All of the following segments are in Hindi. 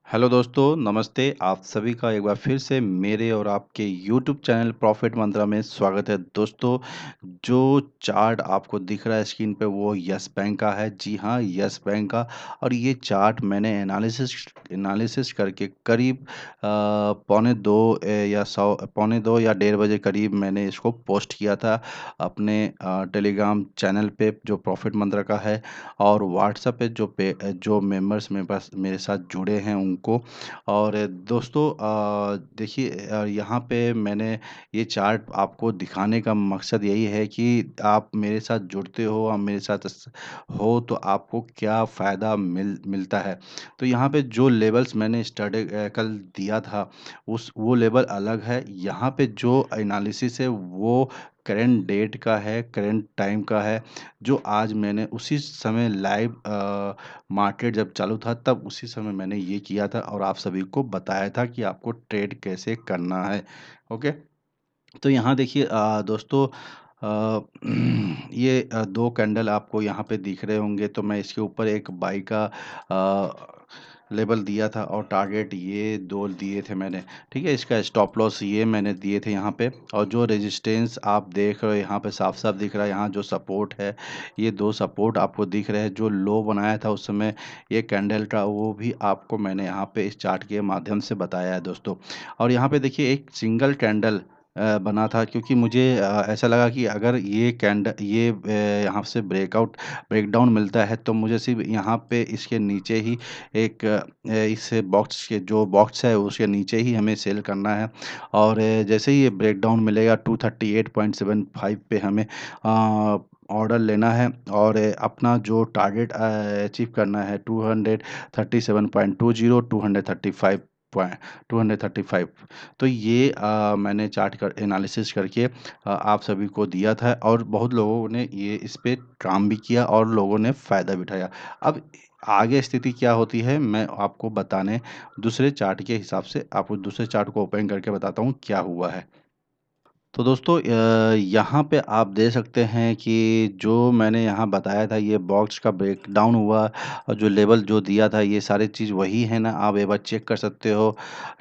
हेलो दोस्तों, नमस्ते। आप सभी का एक बार फिर से मेरे और आपके यूट्यूब चैनल प्रॉफिट मंत्रा में स्वागत है। दोस्तों, जो चार्ट आपको दिख रहा है स्क्रीन पे वो यस बैंक का है। जी हाँ, यस बैंक का। और ये चार्ट मैंने एनालिसिस एनालिसिस करके करीब पौने 2 या सौ पौने 2 या डेढ़ बजे करीब मैंने इसको पोस्ट किया था अपने टेलीग्राम चैनल पे जो प्रॉफिट मंत्रा का है, और व्हाट्सएप पे जो मेंबर्स मेरे साथ जुड़े हैं उनको। और दोस्तों, देखिए, यहाँ पे मैंने ये चार्ट आपको दिखाने का मकसद यही है कि आप मेरे साथ जुड़ते हो, आप मेरे साथ हो तो आपको क्या फ़ायदा मिलता है। तो यहाँ पे जो लेवल्स मैंने कल दिया था उस वो लेवल अलग है। यहाँ पे जो एनालिसिस है वो करंट डेट का है, करंट टाइम का है, जो आज मैंने उसी समय लाइव मार्केट जब चालू था तब उसी समय मैंने ये किया था और आप सभी को बताया था कि आपको ट्रेड कैसे करना है। ओके। तो यहाँ देखिए, दोस्तों, ये 2 कैंडल आपको यहाँ पे दिख रहे होंगे, तो मैं इसके ऊपर एक बाई का लेबल दिया था और टारगेट ये 2 दिए थे मैंने। ठीक है, इसका स्टॉप लॉस ये मैंने दिए थे यहाँ पे। और जो रेजिस्टेंस आप देख रहे हो यहाँ पे साफ साफ दिख रहा है, यहाँ जो सपोर्ट है, ये 2 सपोर्ट आपको दिख रहे हैं। जो लो बनाया था उस समय ये कैंडल का, वो भी आपको मैंने यहाँ पे इस चार्ट के माध्यम से बताया है दोस्तों। और यहाँ पे देखिए एक सिंगल कैंडल बना था, क्योंकि मुझे ऐसा लगा कि अगर यहाँ से ब्रेकडाउन मिलता है तो मुझे सिर्फ यहाँ पे इसके नीचे ही एक इस बॉक्स के जो बॉक्स है उसके नीचे ही हमें सेल करना है। और जैसे ही ये ब्रेकडाउन मिलेगा 238.75 पे हमें ऑर्डर लेना है और अपना जो टारगेट अचीव करना है 237.20, 235। तो ये मैंने चार्ट कर एनालिसिस करके आप सभी को दिया था और बहुत लोगों ने ये इस पे काम भी किया और लोगों ने फ़ायदा भी उठाया। अब आगे स्थिति क्या होती है मैं आपको बताने दूसरे चार्ट के हिसाब से आपको दूसरे चार्ट को ओपन करके बताता हूँ क्या हुआ है। तो दोस्तों, यहाँ पे आप देख सकते हैं कि जो मैंने यहाँ बताया था ये बॉक्स का ब्रेकडाउन हुआ और जो लेवल जो दिया था ये सारी चीज़ वही है ना, आप एक बार चेक कर सकते हो।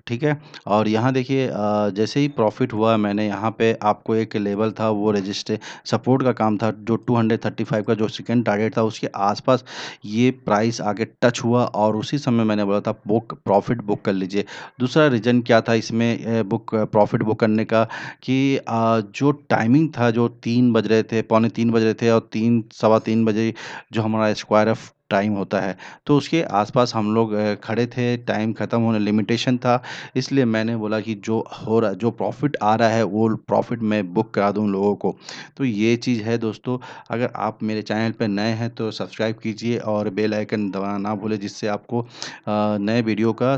ठीक है। और यहाँ देखिए, जैसे ही प्रॉफिट हुआ मैंने यहाँ पे आपको एक लेवल था वो रजिस्टर सपोर्ट का काम था, जो 235 का जो सेकंड टारगेट था उसके आसपास ये प्राइस आगे टच हुआ और उसी समय मैंने बोला था प्रॉफिट बुक कर लीजिए। दूसरा रीज़न क्या था इसमें प्रॉफिट बुक करने का, कि जो टाइमिंग था, जो 3 बज रहे थे, पौने 3 बज रहे थे और 3 सवा 3 बजे जो हमारा स्क्वायर ऑफ टाइम होता है, तो उसके आस-पास हम लोग खड़े थे, टाइम खत्म होने लिमिटेशन था। इसलिए मैंने बोला कि जो प्रॉफ़िट आ रहा है, वो प्रॉफ़िट मैं बुक करा दूँ लोगों को। तो ये चीज़ है दोस्तों। अगर आप मेरे चैनल पे नए हैं, तो सब्सक्राइब कीजिए और बेल आइकन दबाना ना भूलें, जिससे आपको नए वीडियो का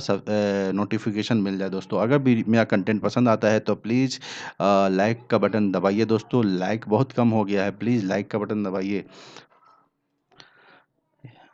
नोटिफ़िकेशन मिल जाए दोस्तों। अगर मेरा कंटेंट पसंद आता है, तो प्लीज़ लाइक का बटन दबाइए दोस्तों। लाइक बहुत कम हो गया है, प्लीज़ लाइक का बटन दबाइए।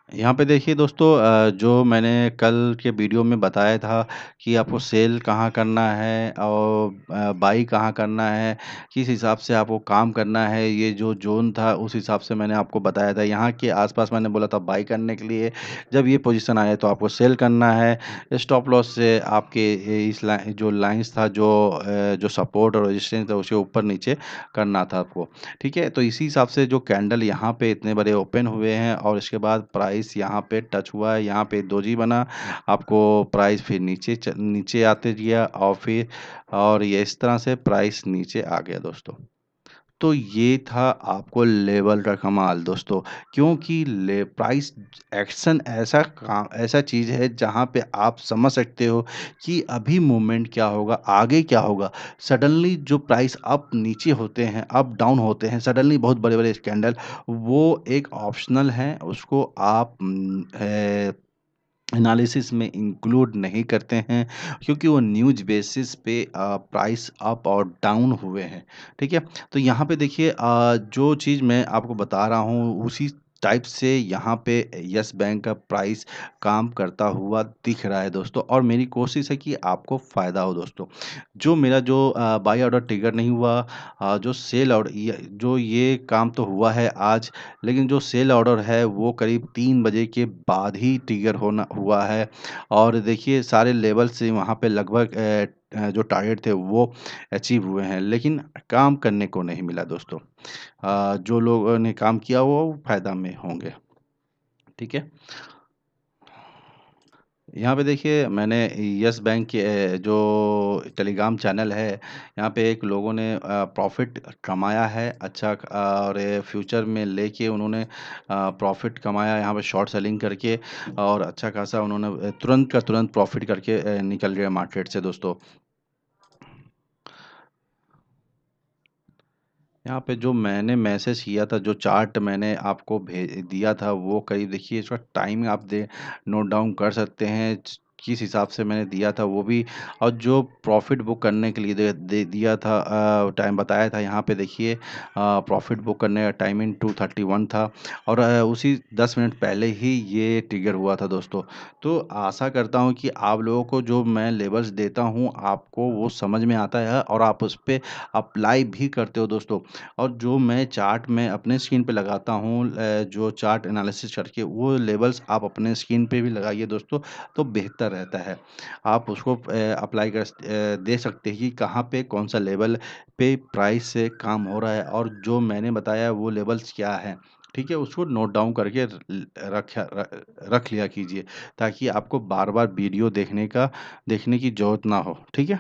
यहाँ पे देखिए दोस्तों, जो मैंने कल के वीडियो में बताया था कि आपको सेल कहाँ करना है और बाई कहाँ करना है, किस हिसाब से आपको काम करना है, ये जो ज़ोन था उस हिसाब से मैंने आपको बताया था। यहाँ के आसपास मैंने बोला था बाई करने के लिए, जब ये पोजीशन आए तो आपको सेल करना है। स्टॉप लॉस से आपके इस जो लाइन्स था, जो सपोर्ट और रेजिस्टेंस था उसके ऊपर नीचे करना था आपको। ठीक है, तो इसी हिसाब से जो कैंडल यहाँ पे इतने बड़े ओपन हुए हैं और इसके बाद प्राइस यहाँ पे टच हुआ है, यहाँ पे दोजी बना, आपको प्राइस फिर नीचे आते गया और फिर और ये इस तरह से प्राइस नीचे आ गया दोस्तों। तो ये था आपको लेवल का कमाल दोस्तों, क्योंकि ले प्राइस एक्शन ऐसा चीज़ है जहाँ पे आप समझ सकते हो कि अभी मूवमेंट क्या होगा, आगे क्या होगा। सडनली जो प्राइस अप नीचे होते हैं, अप डाउन होते हैं, सडनली बहुत बड़े-बड़े कैंडल, वो एक ऑप्शनल है, उसको आप एनालिसिस में इंक्लूड नहीं करते हैं, क्योंकि वो न्यूज़ बेसिस पे प्राइस अप और डाउन हुए हैं। ठीक है? तो यहाँ पे देखिए, जो चीज़ मैं आपको बता रहा हूँ उसी टाइप से यहाँ पे यस बैंक का प्राइस काम करता हुआ दिख रहा है दोस्तों, और मेरी कोशिश है कि आपको फ़ायदा हो दोस्तों। जो मेरा जो बाय ऑर्डर ट्रिगर नहीं हुआ, जो सेल ऑर्डर जो ये काम तो हुआ है आज, लेकिन जो सेल ऑर्डर है वो करीब 3 बजे के बाद ही ट्रिगर होना हुआ है। और देखिए सारे लेवल से वहाँ पे लगभग जो टारगेट थे वो अचीव हुए हैं, लेकिन काम करने को नहीं मिला दोस्तों। जो लोगों ने काम किया वो फ़ायदा में होंगे। ठीक है? यहाँ पे देखिए मैंने यस बैंक के जो टेलीग्राम चैनल है, यहाँ पे एक लोगों ने प्रॉफ़िट कमाया है अच्छा, और फ्यूचर में लेके उन्होंने प्रॉफ़िट कमाया यहाँ पे शॉर्ट सेलिंग करके, और अच्छा खासा उन्होंने तुरंत का तुरंत प्रॉफ़िट करके निकल गए मार्केट से दोस्तों। यहाँ पे जो मैंने मैसेज किया था, जो चार्ट मैंने आपको भेज दिया था, वो करीब देखिए इसका टाइम आप दे नोट डाउन कर सकते हैं, किस हिसाब से मैंने दिया था वो भी, और जो प्रॉफिट बुक करने के लिए दिया था, टाइम बताया था, यहाँ पे देखिए प्रॉफिट बुक करने का टाइमिंग 2:31 था, और उसी 10 मिनट पहले ही ये ट्रिगर हुआ था दोस्तों। तो आशा करता हूँ कि आप लोगों को जो मैं लेवल्स देता हूँ आपको वो समझ में आता है, और आप उस पे अप्लाई भी करते हो दोस्तों। और जो मैं चार्ट में अपने स्क्रीन पे लगाता हूँ, जो चार्ट एनालिसिस करके, वो लेवल्स आप अपने स्क्रीन पे भी लगाइए दोस्तों, तो बेहतर रहता है। आप उसको अप्लाई देख सकते हैं कि कहाँ पे कौन-सा लेवल पे प्राइस से काम हो रहा है, और जो मैंने बताया वो लेवल्स क्या हैं। ठीक है? उसको नोट डाउन करके रख लिया कीजिए, ताकि आपको बार-बार वीडियो देखने की ज़रूरत ना हो। ठीक है?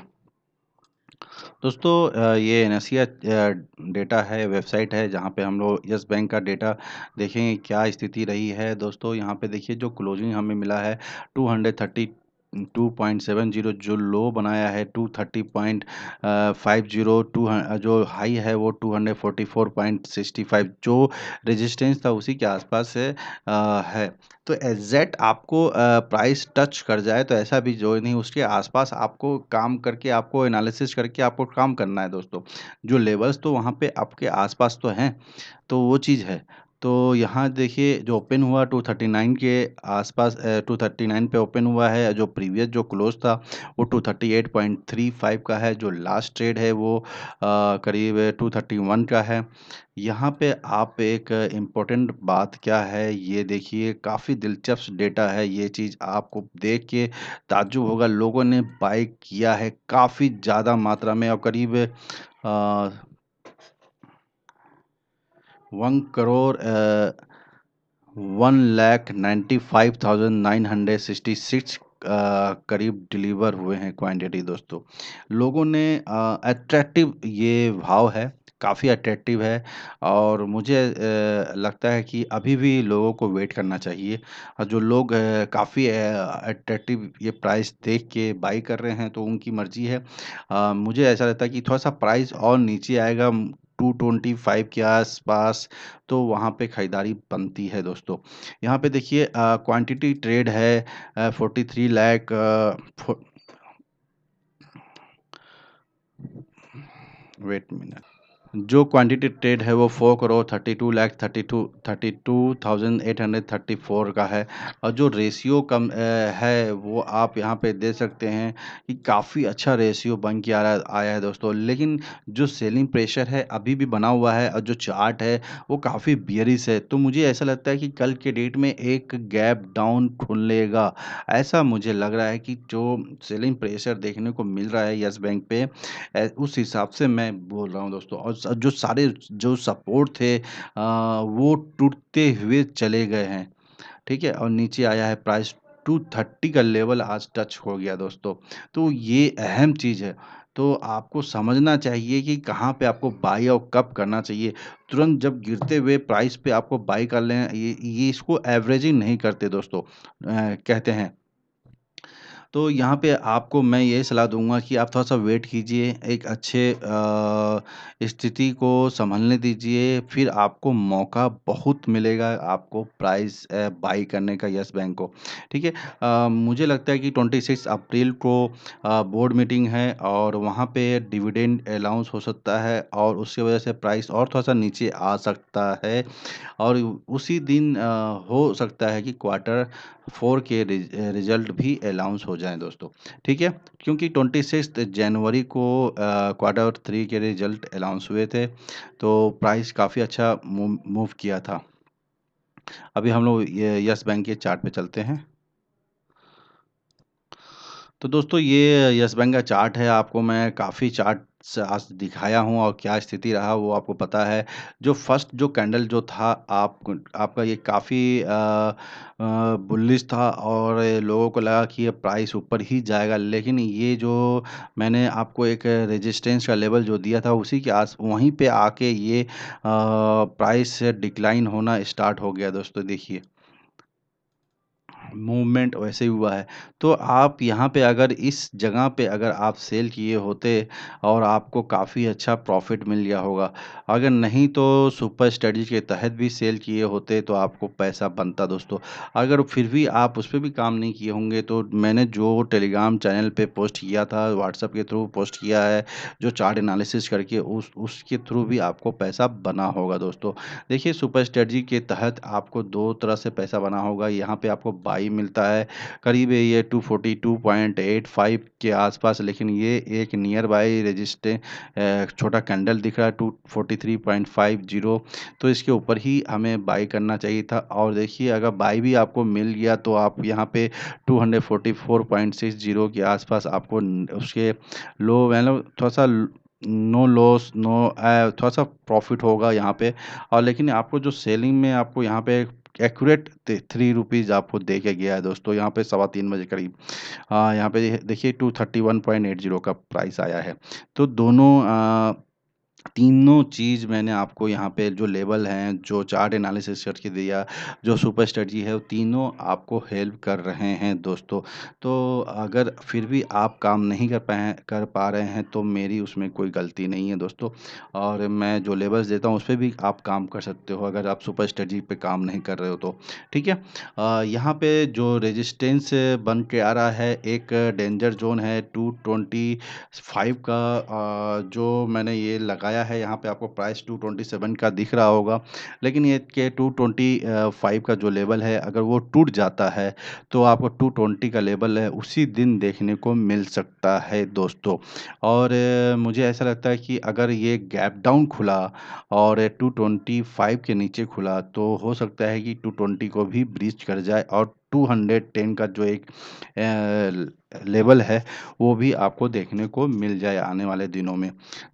दोस्तों ये एनएसईआ डेटा है, वेबसाइट है, जहाँ पे हम लोग यस बैंक का डेटा देखेंगे क्या स्थिति रही है दोस्तों। यहाँ पे देखिए जो क्लोजिंग हमें मिला है 232.70, जो लो बनाया है 230.50, जो हाई है वो 244.65, जो रेजिस्टेंस था उसी के आसपास है। तो एग्जैक्ट आपको प्राइस टच कर जाए तो ऐसा भी जो नहीं, उसके आसपास आपको काम करके, आपको एनालिसिस करके आपको काम करना है दोस्तों। जो लेवल्स तो वहाँ पे आपके आसपास तो हैं, तो वो चीज़ है। तो यहाँ देखिए जो ओपन हुआ 239 के आसपास, 239 पे ओपन हुआ है, जो प्रीवियस जो क्लोज था वो 238.35 का है, जो लास्ट ट्रेड है वो करीब 231 का है। यहाँ पे आप एक इम्पोर्टेंट बात क्या है ये देखिए, काफ़ी दिलचस्प डेटा है, ये चीज़ आपको देख के ताज्जुब होगा। लोगों ने बाय किया है काफ़ी ज़्यादा मात्रा में, और करीब 1 करोड़ 1,95,966 करीब डिलीवर हुए हैं क्वांटिटी दोस्तों। लोगों ने अट्रैक्टिव ये भाव है, काफ़ी अट्रैक्टिव है, और मुझे लगता है कि अभी भी लोगों को वेट करना चाहिए। और जो लोग काफ़ी अट्रैक्टिव ये प्राइस देख के बाई कर रहे हैं तो उनकी मर्ज़ी है। मुझे ऐसा लगता है कि थोड़ा-सा प्राइस और नीचे आएगा 225 के आस-पास, तो वहाँ पे खरीदारी बनती है दोस्तों। यहाँ पे देखिए क्वांटिटी ट्रेड है 43 लाख फो वेट मिनट। जो क्वांटिटी ट्रेड है वो 4 करोड़ 32,834 का है, और जो रेशियो कम है वो आप यहाँ पे देख सकते हैं कि काफ़ी अच्छा रेशियो बन के आया है दोस्तों। लेकिन जो सेलिंग प्रेशर है अभी भी बना हुआ है, और जो चार्ट है वो काफ़ी बियरिश है। तो मुझे ऐसा लगता है कि कल के डेट में एक गैप डाउन खुलेगा। ऐसा मुझे लग रहा है कि जो सेलिंग प्रेशर देखने को मिल रहा है यस बैंक पे, उस हिसाब से मैं बोल रहा हूँ दोस्तों। और जो सारे जो सपोर्ट थे वो टूटते हुए चले गए हैं। ठीक है? और नीचे आया है प्राइस 230 का लेवल आज टच हो गया दोस्तों। तो ये अहम चीज़ है। तो आपको समझना चाहिए कि कहाँ पे आपको बाय और कब करना चाहिए। तुरंत जब गिरते हुए प्राइस पे आपको बाय कर लें, ये इसको एवरेजिंग नहीं करते दोस्तों, कहते हैं। तो यहाँ पे आपको मैं यही सलाह दूँगा कि आप थोड़ा-सा वेट कीजिए, एक अच्छे स्थिति को सँभलने दीजिए, फिर आपको मौका बहुत मिलेगा आपको प्राइस बाई करने का यस बैंक को, ठीक है? मुझे लगता है कि 26 अप्रैल को बोर्ड मीटिंग है और वहाँ पे डिविडेंड अलाउंस हो सकता है और उसकी वजह से प्राइस और थोड़ा-सा नीचे आ सकता है और उसी दिन हो सकता है कि क्वार्टर 4 के रिज़ल्ट भी अनाउंस हो जाएँ दोस्तों, ठीक है? क्योंकि 26 जनवरी को क्वार्टर 3 के रिज़ल्ट अनाउंस हुए थे, तो प्राइस काफ़ी अच्छा मूव किया था। अभी हम लोग ये यस बैंक के चार्ट पे चलते हैं। तो दोस्तों ये यस बैंक का चार्ट है, आपको मैं काफ़ी चार्ट्स आज दिखाया हूँ और क्या स्थिति रहा वो आपको पता है। जो फर्स्ट जो कैंडल जो था आपका ये काफ़ी बुलिश था और लोगों को लगा कि ये प्राइस ऊपर ही जाएगा। लेकिन ये जो मैंने आपको एक रेजिस्टेंस का लेवल जो दिया था उसी के आस वहीं पे आके ये प्राइस डिक्लाइन होना स्टार्ट हो गया दोस्तों देखिए। मूवमेंट वैसे ही हुआ है। तो आप यहाँ पे अगर इस जगह पे अगर आप सेल किए होते और आपको काफ़ी अच्छा प्रॉफ़िट मिल गया होगा। अगर नहीं तो सुपर स्टडी के तहत भी सेल किए होते तो आपको पैसा बनता दोस्तों। अगर फिर भी आप उस पे भी काम नहीं किए होंगे तो मैंने जो टेलीग्राम चैनल पे पोस्ट किया था, व्हाट्सएप के थ्रू पोस्ट किया है, जो चार्ट एनालिसिस करके उसके थ्रू भी आपको पैसा बना होगा दोस्तों। देखिए सुपर स्ट्रेटजी के तहत आपको 2 तरह से पैसा बना होगा। यहाँ पे आपको बाई मिलता है, करीब ये 242.85 के आसपास लेकिन ये एक नियर बाई छोटा कैंडल दिख रहा है 243.50 तो इसके ऊपर ही हमें बाई करना चाहिए था और देखिए अगर बाई भी आपको मिल गया तो आप यहाँ पे 244.60 के आसपास आपको उसके लो मतलब थोड़ा-सा नो लॉस थोड़ा-सा प्रॉफ़िट होगा यहाँ पे और लेकिन आपको जो सेलिंग में आपको यहाँ पे एक्यूरेट ₹3 आपको दे के गया है दोस्तों यहाँ पे 3:15 बजे करीब। यहाँ पे देखिए 231.80 का प्राइस आया है। तो दोनों तीनों चीज़ मैंने आपको यहाँ पे जो लेवल हैं, जो चार्ट एनालिसिस करके दिया, जो सुपर स्ट्रैटेजी है, वो तीनों आपको हेल्प कर रहे हैं दोस्तों। तो अगर फिर भी आप काम नहीं कर पा रहे हैं, तो मेरी उसमें कोई गलती नहीं है दोस्तों और मैं जो लेवल्स देता हूँ, उस पे भी आप काम कर सकते हो, अगर आप सुपर स्ट्रैटेजी पे काम नहीं कर रहे हो तो, ठीक है? यहाँ पे जो रेजिस्टेंस बन के आ रहा है, एक डेंजर ज़ोन है 225 का जो मैंने ये लगाया है यहाँ पे आपको प्राइस 227 का दिख रहा होगा। लेकिन ये के 225 का जो लेवल है अगर वो टूट जाता है तो आपको 220 का लेवल है उसी दिन देखने को मिल सकता है दोस्तों। और मुझे ऐसा लगता है कि अगर ये गैप डाउन खुला और 225 के नीचे खुला तो हो सकता है कि 220 को भी ब्रीच कर जाए और 210 का जो एक लेवल है वो भी आपको देखने को मिल जाए आने वाले दिनों में।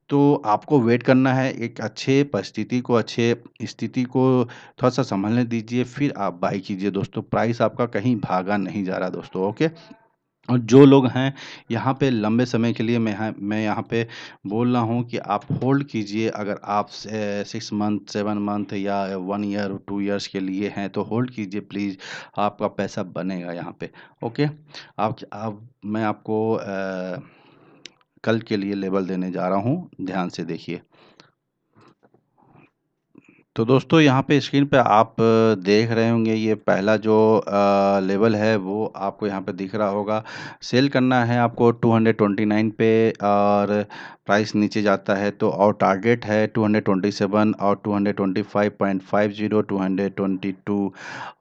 तो आपको वेट करना है एक अच्छे परिस्थिति को, अच्छे स्थिति को थोड़ा-सा सँभलने दीजिए, फिर आप बाय कीजिए दोस्तों। प्राइस आपका कहीं भागा नहीं जा रहा दोस्तों, ओके? और जो लोग हैं यहाँ पे लंबे समय के लिए मैं यहाँ पे बोल रहा हूँ कि आप होल्ड कीजिए अगर आप 6 मंथ, 7 मंथ या 1 ईयर, 2 इयर्स के लिए हैं तो होल्ड कीजिए प्लीज़, आपका पैसा बनेगा यहाँ पे, ओके? अब मैं आपको कल के लिए लेवल देने जा रहा हूँ, ध्यान से देखिए। तो दोस्तों यहाँ पे स्क्रीन पे आप देख रहे होंगे ये पहला जो लेवल है वो आपको यहाँ पे दिख रहा होगा। सेल करना है आपको 229 पे और प्राइस नीचे जाता है तो और टारगेट है 227 और 225.50 222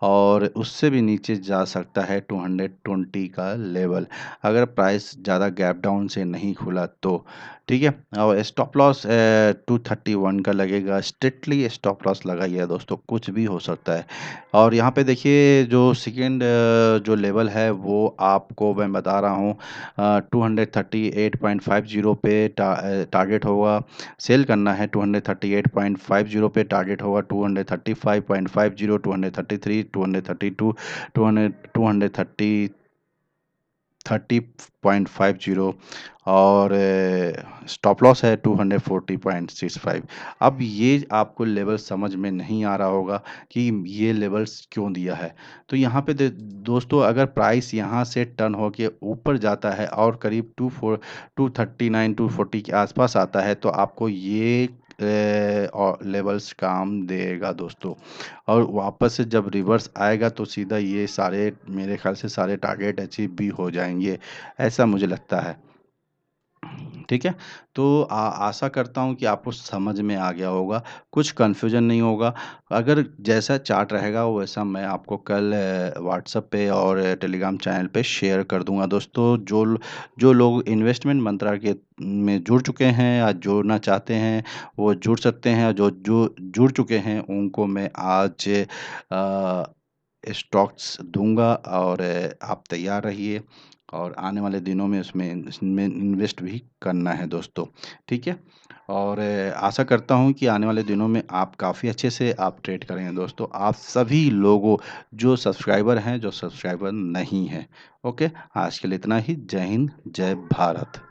और उससे भी नीचे जा सकता है 220 का लेवल अगर प्राइस ज़्यादा गैप डाउन से नहीं खुला तो। ठीक है? और स्टॉप लॉस 231 का लगेगा, स्ट्रिक्टली स्टॉप लॉस लगाइए दोस्तों, कुछ भी हो सकता है। और यहाँ पे देखिए जो सेकंड जो लेवल है वो आपको मैं बता रहा हूँ 238.50 पे टारगेट होगा, सेल करना है 238.50 पे टारगेट होगा 235.50, 233, 232, 230 30.50 और स्टॉप लॉस है 240.65। अब ये आपको लेवल समझ में नहीं आ रहा होगा कि ये लेवल्स क्यों दिया है। तो यहाँ पे दोस्तों अगर प्राइस यहाँ से टर्न होके ऊपर जाता है और करीब 239 240 के आसपास आता है तो आपको ये और लेवल्स काम देगा दोस्तों। और वापस से जब रिवर्स आएगा तो सीधा ये सारे मेरे ख्याल से सारे टारगेट अचीव भी हो जाएंगे, ऐसा मुझे लगता है। ठीक है? तो आशा करता हूँ कि आपको समझ में आ गया होगा, कुछ कन्फ्यूज़न नहीं होगा। अगर जैसा चार्ट रहेगा वैसा मैं आपको कल व्हाट्सएप पे और टेलीग्राम चैनल पे शेयर कर दूँगा दोस्तों। जो लोग इन्वेस्टमेंट मंत्रा के में जुड़ चुके हैं या जुड़ना चाहते हैं, वो जुड़ सकते हैं। जो जो जुड़ चुके हैं उनको मैं आज स्टॉक्स दूँगा और आप तैयार रहिए और आने वाले दिनों में इसमें इन्वेस्ट भी करना है दोस्तों, ठीक है? और आशा करता हूँ कि आने वाले दिनों में आप काफ़ी अच्छे से आप ट्रेड करेंगे दोस्तों। आप सभी लोगों जो सब्सक्राइबर हैं, जो सब्सक्राइबर नहीं हैं, ओके? आज के लिए इतना ही। जय हिंद, जय भारत।